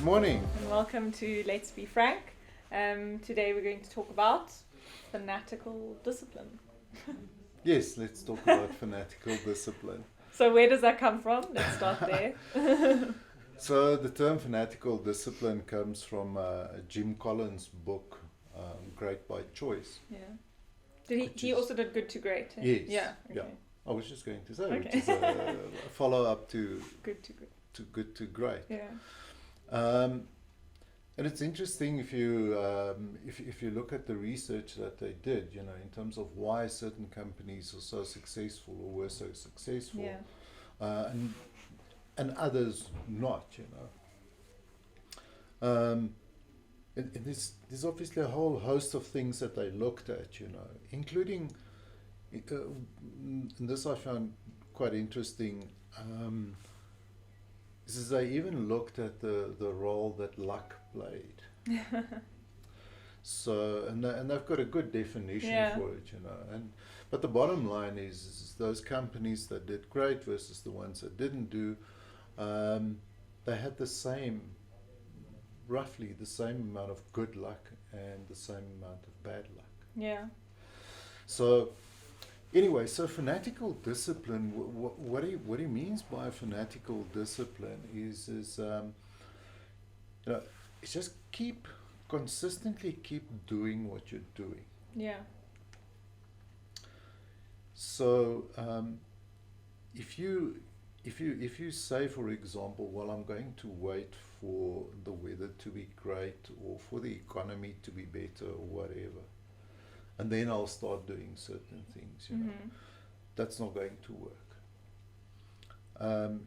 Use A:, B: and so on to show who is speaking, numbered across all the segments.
A: Good morning.
B: And welcome to Let's Be Frank. Today we're going to talk about fanatical discipline.
A: Yes, let's talk about fanatical discipline.
B: So where does that come from? Let's start there.
A: So the term fanatical discipline comes from Jim Collins' book, Great by Choice.
B: Yeah. He also did Good to Great? Eh?
A: Yes.
B: Yeah. Okay.
A: Yeah. I was just going to say,
B: Okay.
A: which is a follow-up to
B: Good to Great.
A: to Good to Great.
B: Yeah.
A: And it's interesting if you look at the research that they did, you know, in terms of why certain companies are so successful or were so successful,
B: Yeah.
A: and others not, you know. And there's obviously a whole host of things that they looked at, you know, including, and this I found quite interesting. Is they even looked at the role that luck played. So, and they've got a good definition for it, you know. But the bottom line is those companies that did great versus the ones that didn't do, they had roughly the same amount of good luck and the same amount of bad luck.
B: Yeah.
A: So, anyway, so fanatical discipline, what he means by fanatical discipline is you know, it's just consistently keep doing what you're doing.
B: Yeah.
A: So if you say, for example, well, I'm going to wait for the weather to be great or for the economy to be better or whatever, and then I'll start doing certain things, you know, that's not going to work.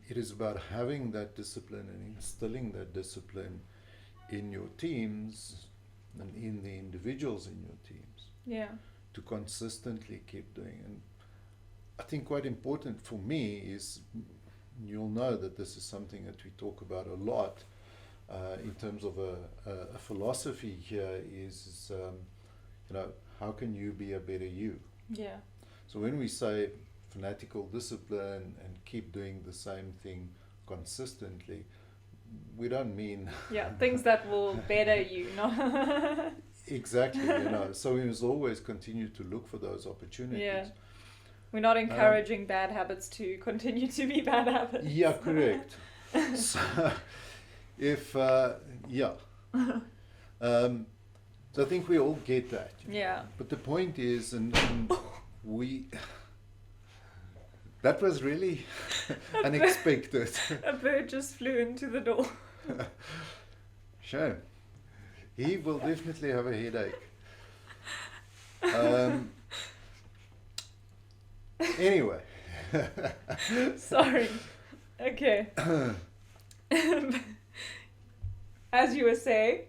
A: It is about having that discipline and instilling that discipline in your teams and in the individuals in your teams.
B: Yeah.
A: To consistently keep doing. And I think quite important for me is, you'll know that this is something that we talk about a lot in terms of a philosophy here is you know, how can you be a better you?
B: Yeah.
A: So when we say fanatical discipline and keep doing the same thing consistently, we don't mean
B: things that will better you, no.
A: Exactly, you know. So we must always continue to look for those opportunities.
B: Yeah. We're not encouraging bad habits to continue to be bad habits.
A: Yeah, correct. So if so I think we all get that.
B: Yeah.
A: But the point is, and we, that was really unexpected.
B: A bird just flew into the door.
A: Shame. He will definitely have a headache. Anyway.
B: Sorry. Okay. As you were saying.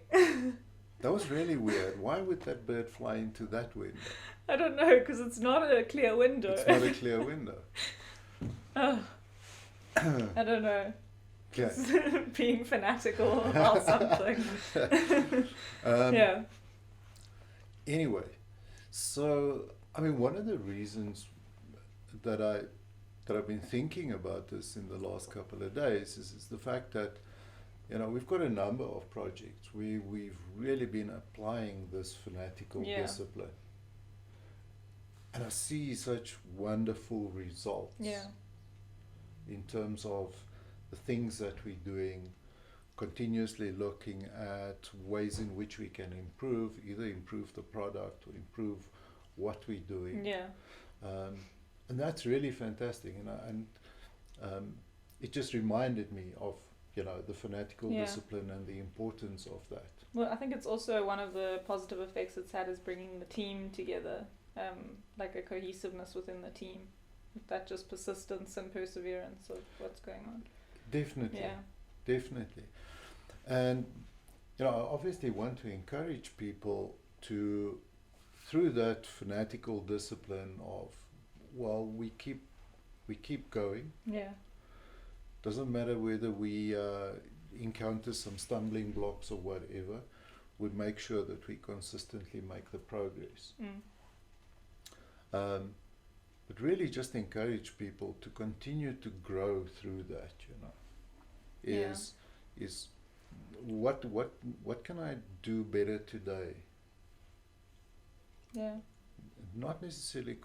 A: That was really weird. Why would that bird fly into that window?
B: I don't know, because it's not a clear window.
A: It's not a clear window.
B: Oh. I don't know.
A: Okay.
B: Being fanatical about something. Yeah.
A: Anyway, so I mean, one of the reasons that I've been thinking about this in the last couple of days is the fact that, you know, we've got a number of projects. We've really been applying this fanatical discipline, and I see such wonderful results.
B: Yeah.
A: In terms of the things that we're doing, continuously looking at ways in which we can improve, either improve the product or improve what we're doing.
B: Yeah.
A: And that's really fantastic, you know, and it just reminded me of, you know, the fanatical discipline and the importance of that.
B: Well, I think it's also one of the positive effects it's had is bringing the team together, like a cohesiveness within the team. That just persistence and perseverance of what's going on.
A: Definitely.
B: Yeah.
A: Definitely. And, you know, I obviously want to encourage people to, through that fanatical discipline of, well, we keep going.
B: Yeah.
A: Doesn't matter whether we encounter some stumbling blocks or whatever, we make sure that we consistently make the progress. But really just encourage people to continue to grow through that, you know. Is what can I do better today?
B: Yeah.
A: Not necessarily,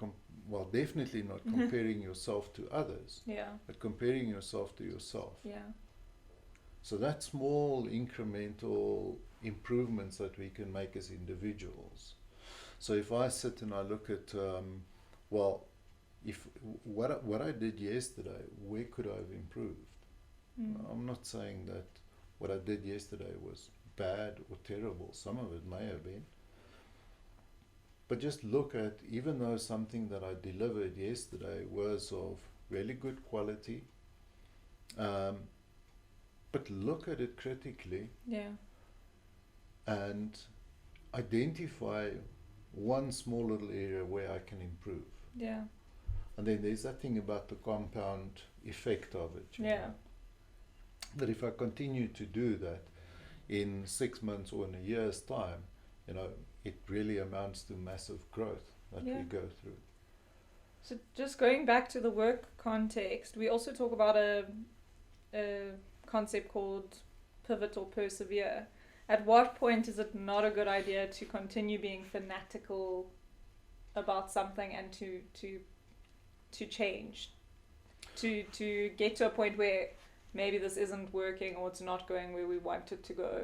A: definitely not comparing yourself to others,
B: Yeah.
A: but comparing yourself to yourself.
B: Yeah.
A: So that's small incremental improvements that we can make as individuals. So if I sit and I look at, if what I did yesterday, where could I have improved? I'm not saying that what I did yesterday was bad or terrible. Some of it may have been. But just look at, even though something that I delivered yesterday was of really good quality, but look at it critically.
B: Yeah.
A: And identify one small little area where I can improve.
B: Yeah.
A: And then there's that thing about the compound effect of it.
B: Yeah.
A: know, that if I continue to do that in 6 months or in a year's time, it really amounts to massive growth that we go through.
B: So just going back to the work context, we also talk about a concept called pivot or persevere. At what point is it not a good idea to continue being fanatical about something and to change, to get to a point where maybe this isn't working or it's not going where we want it to go?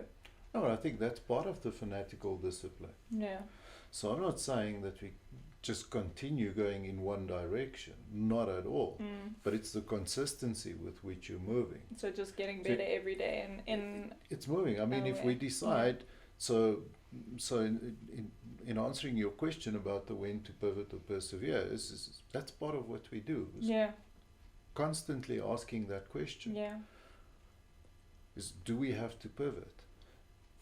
A: No, I think that's part of the fanatical discipline.
B: Yeah.
A: So I'm not saying that we just continue going in one direction, not at all. But it's the consistency with which you're moving.
B: So just getting better every day, and
A: it's moving. I mean, if we decide, so in answering your question about the when to pivot or persevere, that's part of what we do. Constantly asking that question. Is, do we have to pivot?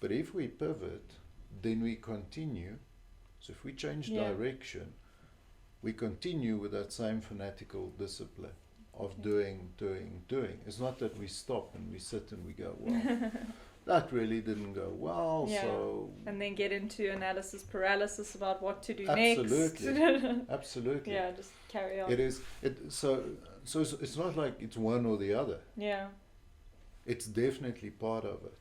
A: But if we pivot, then we continue. So if we change direction, we continue with that same fanatical discipline of doing. It's not that we stop and we sit and we go, well, that really didn't go well, so...
B: And then get into analysis paralysis about what to do
A: Absolutely.
B: next.
A: Absolutely.
B: Yeah, just carry on.
A: It is. So it's not like it's one or the other.
B: Yeah.
A: It's definitely part of it.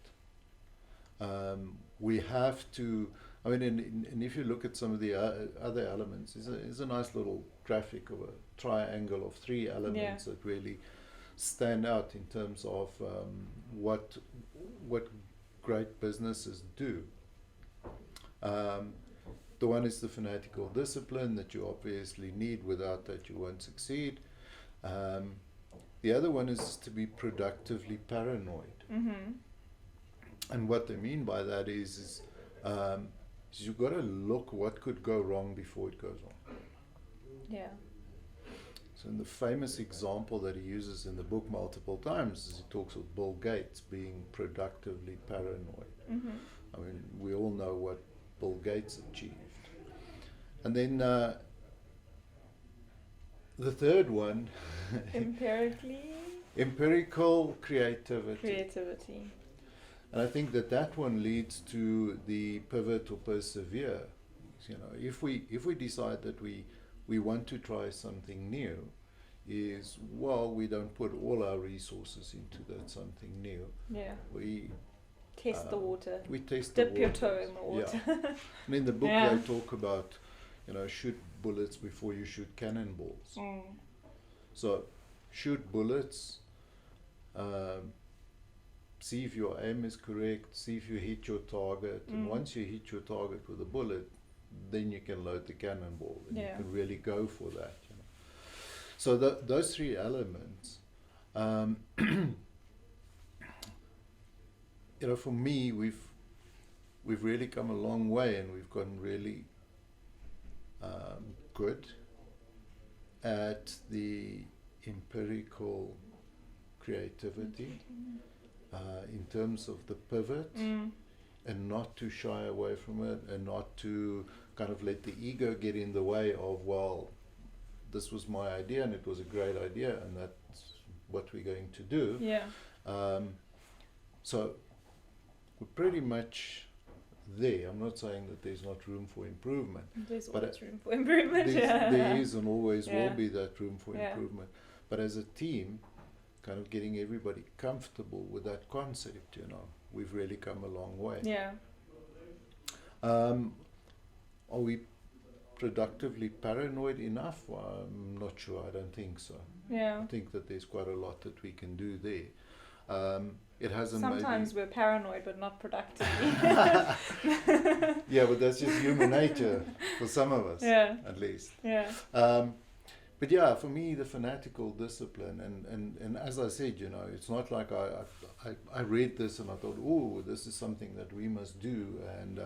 A: We have to... I mean, and if you look at some of the other elements, there's a nice little graphic of a triangle of 3 elements that really stand out in terms of what great businesses do. The one is the fanatical discipline that you obviously need. Without that, you won't succeed. The other one is to be productively paranoid. And what they mean by that is you've got to look what could go wrong before it goes wrong.
B: Yeah.
A: So in the famous example that he uses in the book multiple times is he talks of Bill Gates being productively paranoid. I mean, we all know what Bill Gates achieved. And then the third one... Empirical creativity. And I think that one leads to the pivot or persevere. If we decide that we want to try something new, we don't put all our resources into that something new.
B: Yeah.
A: We
B: test the water.
A: We test
B: Dip
A: the
B: your
A: water.
B: toe in the water.
A: Yeah. And in the book they talk about, shoot bullets before you shoot cannonballs. So shoot bullets. See if your aim is correct, see if you hit your target, and once you hit your target with a bullet, then you can load the cannonball, and you can really go for that. So those 3 elements, for me, we've really come a long way, and we've gotten really good at the empirical creativity. In terms of the pivot, and not to shy away from it, and not to kind of let the ego get in the way of, well, this was my idea and it was a great idea and that's what we're going to do. So we're pretty much there. I'm not saying that there's not room for improvement.
B: There's always room for improvement.
A: There is and always will be that room for improvement. But as a team, kind of getting everybody comfortable with that concept, we've really come a long way.
B: Yeah.
A: Are we productively paranoid enough? Well, I'm not sure. I don't think so.
B: Yeah.
A: I think that there's quite a lot that we can do there. It hasn't
B: Sometimes we're paranoid, but not productively.
A: Yeah, but that's just human nature for some of us,
B: Yeah.
A: at least.
B: Yeah.
A: But yeah, for me, the fanatical discipline, and as I said, you know, it's not like I read this and I thought, oh, this is something that we must do, and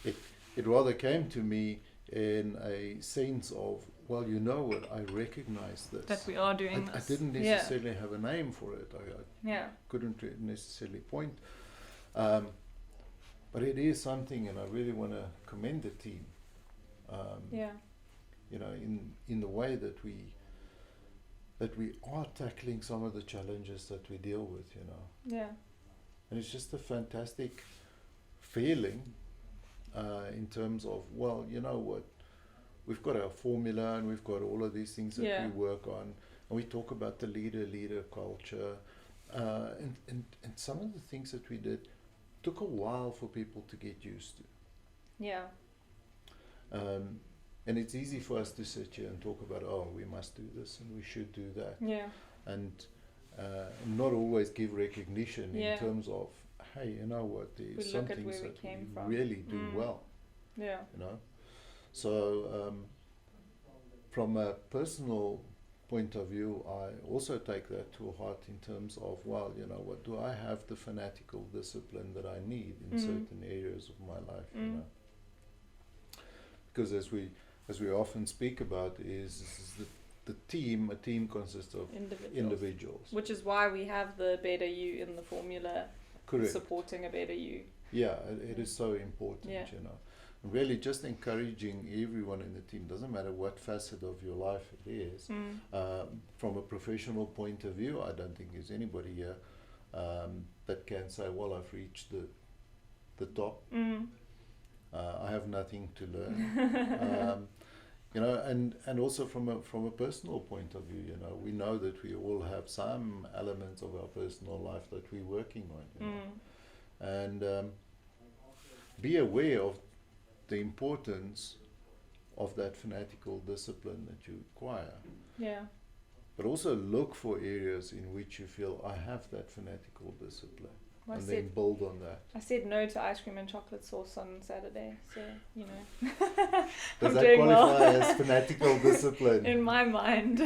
A: it rather came to me in a sense of, well, you know what, I recognize this.
B: That we are doing
A: I
B: this.
A: didn't necessarily have a name for it. I
B: Yeah.
A: couldn't necessarily point. But it is something, and I really want to commend the team.
B: Yeah.
A: You know, in the way that we are tackling some of the challenges that we deal with, you know.
B: Yeah.
A: And it's just a fantastic feeling in terms of, well, you know what, we've got our formula and we've got all of these things that
B: Yeah.
A: we work on, and we talk about the leader culture, and some of the things that we did took a while for people to get used to.
B: Yeah.
A: And it's easy for us to sit here and talk about, oh, we must do this and we should do that,
B: Yeah.
A: and not always give recognition
B: Yeah.
A: in terms of, hey, you know what,
B: We
A: there's
B: look
A: some
B: at
A: things
B: where we
A: that
B: came
A: we
B: from.
A: really do well,
B: Yeah.
A: you know. So from a personal point of view, I also take that to heart in terms of, well, you know what, do I have the fanatical discipline that I need in certain areas of my life, you know? Because as we often speak about is a team consists of individuals.
B: Which is why we have the beta U in the formula.
A: Correct.
B: Supporting a beta U.
A: Yeah, it is so important,
B: Yeah.
A: you know. Really just encouraging everyone in the team, doesn't matter what facet of your life it is. From a professional point of view, I don't think there's anybody here that can say, well, I've reached the top. I have nothing to learn. You know, and also from a personal point of view, you know, we know that we all have some elements of our personal life that we're working on, you know. And be aware of the importance of that fanatical discipline that you acquire.
B: Yeah.
A: But also look for areas in which you feel, I have that fanatical discipline.
B: Well,
A: and then build on that.
B: I said no to ice cream and chocolate sauce on Saturday, so, you know.
A: Does
B: I'm
A: that
B: doing
A: qualify
B: well.
A: as fanatical discipline?
B: In my mind.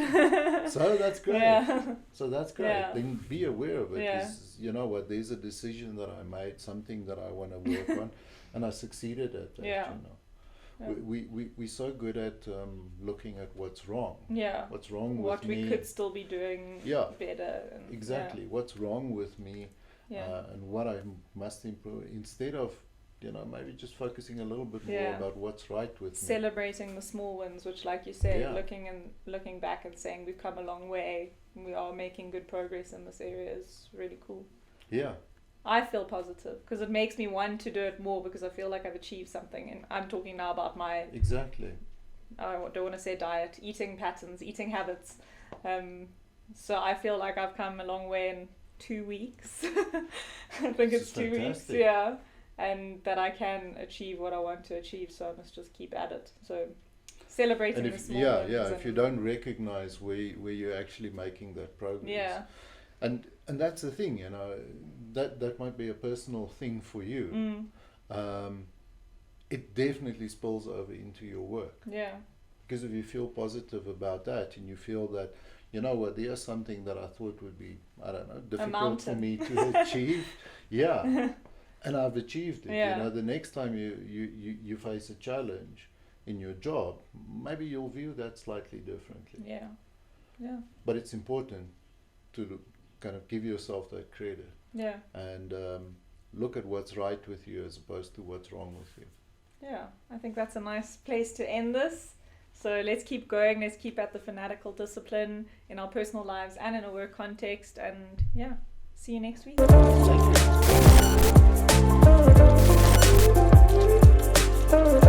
A: So that's great.
B: Yeah.
A: So that's great.
B: Yeah.
A: Then be aware of it.
B: Yeah.
A: 'Cause you know what, there's a decision that I made, something that I want to work on, and I succeeded at that,
B: Yeah.
A: you know.
B: Yeah.
A: We're so good at looking at what's wrong.
B: Yeah.
A: What's wrong with
B: What
A: me.
B: we could still be doing
A: Yeah.
B: better. And,
A: Exactly. What's wrong with me,
B: Yeah.
A: and what I must improve, instead of, you know, maybe just focusing a little bit more
B: Yeah.
A: about what's right with me.
B: Celebrating the small wins, which, like you say,
A: Yeah.
B: looking back and saying we've come a long way, we are making good progress in this area is really cool.
A: Yeah.
B: I feel positive because it makes me want to do it more because I feel like I've achieved something. And I'm talking now about my,
A: Exactly.
B: I don't want to say diet, eating patterns, eating habits. So I feel like I've come a long way in 2 weeks. I think
A: This
B: it's
A: is
B: 2 weeks,
A: fantastic.
B: yeah. And that I can achieve what I want to achieve, so I must just keep at it. So celebrating
A: And
B: the
A: if
B: small wins.
A: if you don't recognize where you're actually making that progress.
B: Yeah.
A: And that's the thing, you know, that might be a personal thing for you. It definitely spills over into your work.
B: Yeah.
A: Because if you feel positive about that and you feel that, you know what, there's something that I thought would be, I don't know, difficult for
B: mountain.
A: me to achieve. Yeah. And I've achieved it.
B: Yeah.
A: You know, the next time you face a challenge in your job, maybe you'll view that slightly differently.
B: Yeah. Yeah.
A: But it's important to kind of give yourself that credit
B: Yeah.
A: and look at what's right with you as opposed to what's wrong with you.
B: Yeah. I think that's a nice place to end this. So let's keep going. Let's keep at the fanatical discipline in our personal lives and in a work context. And yeah, see you next week.
A: Thank you.